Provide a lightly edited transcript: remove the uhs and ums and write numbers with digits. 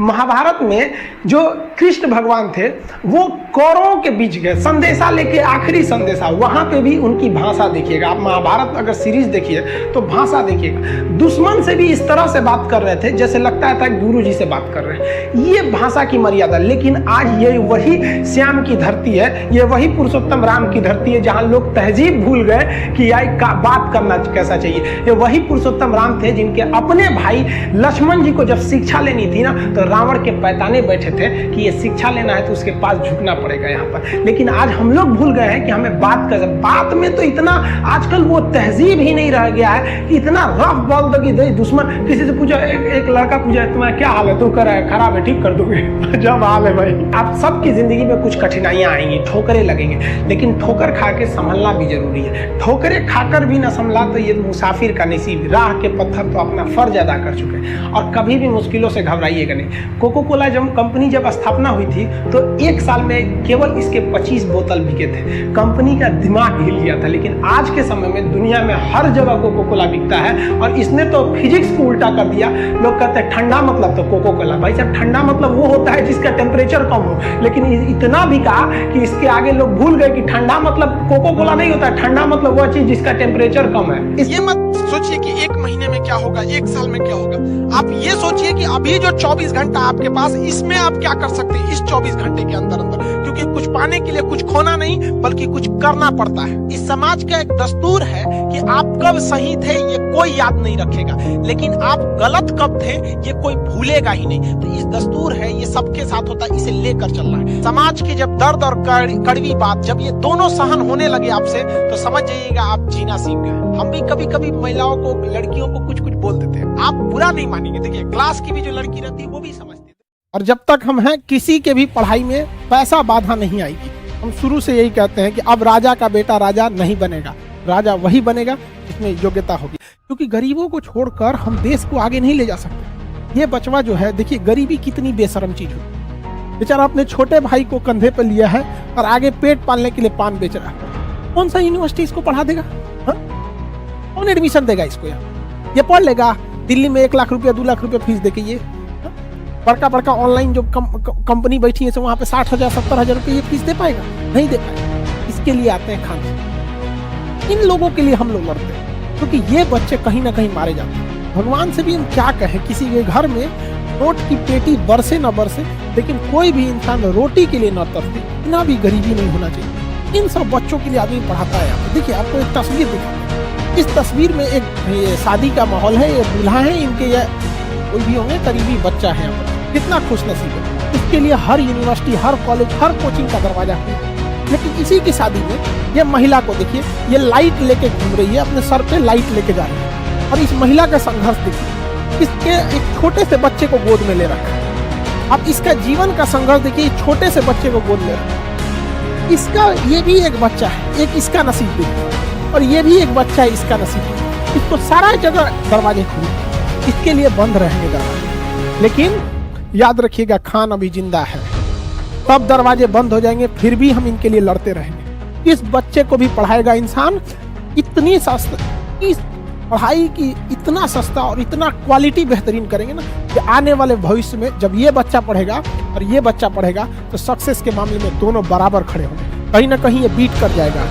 महाभारत में जो कृष्ण भगवान थे वो कौरवों के बीच गए संदेशा लेके, आखिरी संदेशा, वहां पे भी उनकी भाषा देखिएगा। आप महाभारत अगर सीरीज देखिए तो भाषा देखिएगा, दुश्मन से भी इस तरह से बात कर रहे थे जैसे लगता था गुरु जी से बात कर रहे हैं। ये भाषा की मर्यादा। लेकिन आज ये वही श्याम की धरती है, ये वही पुरुषोत्तम राम की धरती है जहां लोग तहजीब भूल गए कि यार बात करना कैसा चाहिए। ये वही पुरुषोत्तम राम थे जिनके अपने भाई लक्ष्मण जी को जब शिक्षा लेनी थी ना तो रावण के पैताने बैठे थे कि ये शिक्षा लेना है तो उसके पास झुकना पड़ेगा यहाँ पर। लेकिन आज हम लोग भूल गए हैं कि हमें बात में तो इतना आजकल वो तहजीब ही नहीं रह गया है कि इतना रफ बोल दो कि दुश्मन किसी से पूछा, एक लड़का पूछा तुम्हारा क्या हाल है, तो कर है खराब है, ठीक कर दोगे। जब हाल है भाई, आप सबकी जिंदगी में कुछ कठिनाइयां आएंगी, ठोकरें लगेंगे, लेकिन ठोकर खा के संभलना भी जरूरी है। ठोकरें खाकर भी ना संभला तो ये मुसाफिर का नसीब। राह के पत्थर तो अपना फर्ज अदा कर चुके हैं और कभी भी मुश्किलों से घबराइएगा नहीं। कोको कोला कंपनी जब स्थापना हुई थी तो एक साल में केवल इसके 25 बोतल बिके थे। कंपनी का दिमाग हिल गया था। लेकिन आज के समय में दुनिया में हर जगह कोको कोला बिकता है और इसने तो फिजिक्स को उल्टा कर दिया। लोग कहते हैं ठंडा मतलब तो कोको कोला। भाई साहब, ठंडा मतलब वो होता है जिसका टेम्परेचर कम हो। लेकिन इतना भी कहा कि इसके आगे लोग भूल गए कि ठंडा मतलब कोको कोला नहीं होता, ठंडा मतलब वो चीज जिसका टेम्परेचर कम है। ये मत सोचिए कि एक महीने में क्या होगा, एक साल में क्या होगा। आप ये सोचिए कि अभी जो 24 घंटा आपके पास, इसमें आप क्या कर सकते हैं इस 24 घंटे के अंदर अंदर। क्योंकि कुछ पाने के लिए कुछ खोना नहीं बल्कि कुछ करना पड़ता है। इस समाज का एक दस्तूर है कि आप कब सही थे ये कोई याद नहीं रखेगा, लेकिन आप गलत कब थे ये कोई भूलेगा ही नहीं। तो इस दस्तूर है, ये सबके साथ होता है, इसे लेकर चलना है। समाज की जब दर्द और कड़वी बात जब ये दोनों सहन होने लगे आपसे तो समझ जाइएगा आप जीना सीख गए। हम भी कभी कभी महिलाओं को, लड़कियों को कुछ कुछ बोल देते हैं, आप बुरा नहीं मानेंगे। देखिए क्लास की भी जो लड़की रहती है वो भी समझती है। और जब तक हम हैं किसी के भी पढ़ाई में पैसा बाधा नहीं आएगी। हम शुरू से यही कहते हैं कि अब राजा का बेटा राजा नहीं बनेगा, राजा वही बनेगा जिसमें योग्यता होगी। क्योंकि गरीबों को छोड़कर हम देश को आगे नहीं ले जा सकते। ये बचवा जो है, देखिए गरीबी कितनी बेशरम चीज हो। बेचारा अपने छोटे भाई को कंधे पर लिया है और आगे पेट पालने के लिए पान बेच रहा है। कौन सा यूनिवर्सिटी इसको पढ़ा देगा? कौन एडमिशन देगा इसको? ये पढ़ लेगा दिल्ली में 1 लाख रुपया 2 लाख रुपया फीस देके। ये बड़का बड़का ऑनलाइन जो कंपनी बैठी है वहां पे 60,000 70,000 रुपये ये फीस दे पाएगा? नहीं दे पाएगा। इसके लिए आते हैं खाने। इन लोगों के लिए हम लोग लड़ते हैं क्योंकि ये बच्चे कहीं ना कहीं मारे जाते हैं। भगवान से भी हम क्या कहें, किसी के घर में नोट की पेटी बरसे न बरसे, लेकिन कोई भी इंसान रोटी के लिए न तरसे, इतना भी गरीबी नहीं होना चाहिए। इन सब बच्चों के लिए आदमी पढ़ाता है। देखिए आपको एक तस्वीर दिखा, इस तस्वीर में एक शादी का माहौल है, ये दूल्हा है, इनके ये कोई भी होंगे करीबी बच्चा है। कितना खुश नसीब है। इसके लिए हर यूनिवर्सिटी, हर कॉलेज, हर कोचिंग का दरवाजा है। लेकिन इसी की शादी में ये महिला को देखिए, ये लाइट लेके घूम रही है, अपने सर पे लाइट लेके जा रही है। और इस महिला का संघर्ष देखिए, इसके एक छोटे से बच्चे को गोद में ले रखा है। अब इसका जीवन का संघर्ष देखिए, छोटे से बच्चे को गोद ले रखा है। इसका ये भी एक बच्चा है, एक इसका नसीब भी है, और ये भी एक बच्चा है, इसका नसीब है। इसको सारा जगह दरवाजे खुले, इसके लिए बंद रहेंगे दरवाजे। लेकिन याद रखिएगा, खान अभी जिंदा है, तब दरवाजे बंद हो जाएंगे, फिर भी हम इनके लिए लड़ते रहेंगे। इस बच्चे को भी पढ़ाएगा इंसान। इतनी सस्ता, इस पढ़ाई की इतना सस्ता और इतना क्वालिटी बेहतरीन करेंगे ना कि आने वाले भविष्य में जब ये बच्चा पढ़ेगा और ये बच्चा पढ़ेगा तो सक्सेस के मामले में दोनों बराबर खड़े होंगे। कहीं ना कहीं ये बीट कर जाएगा।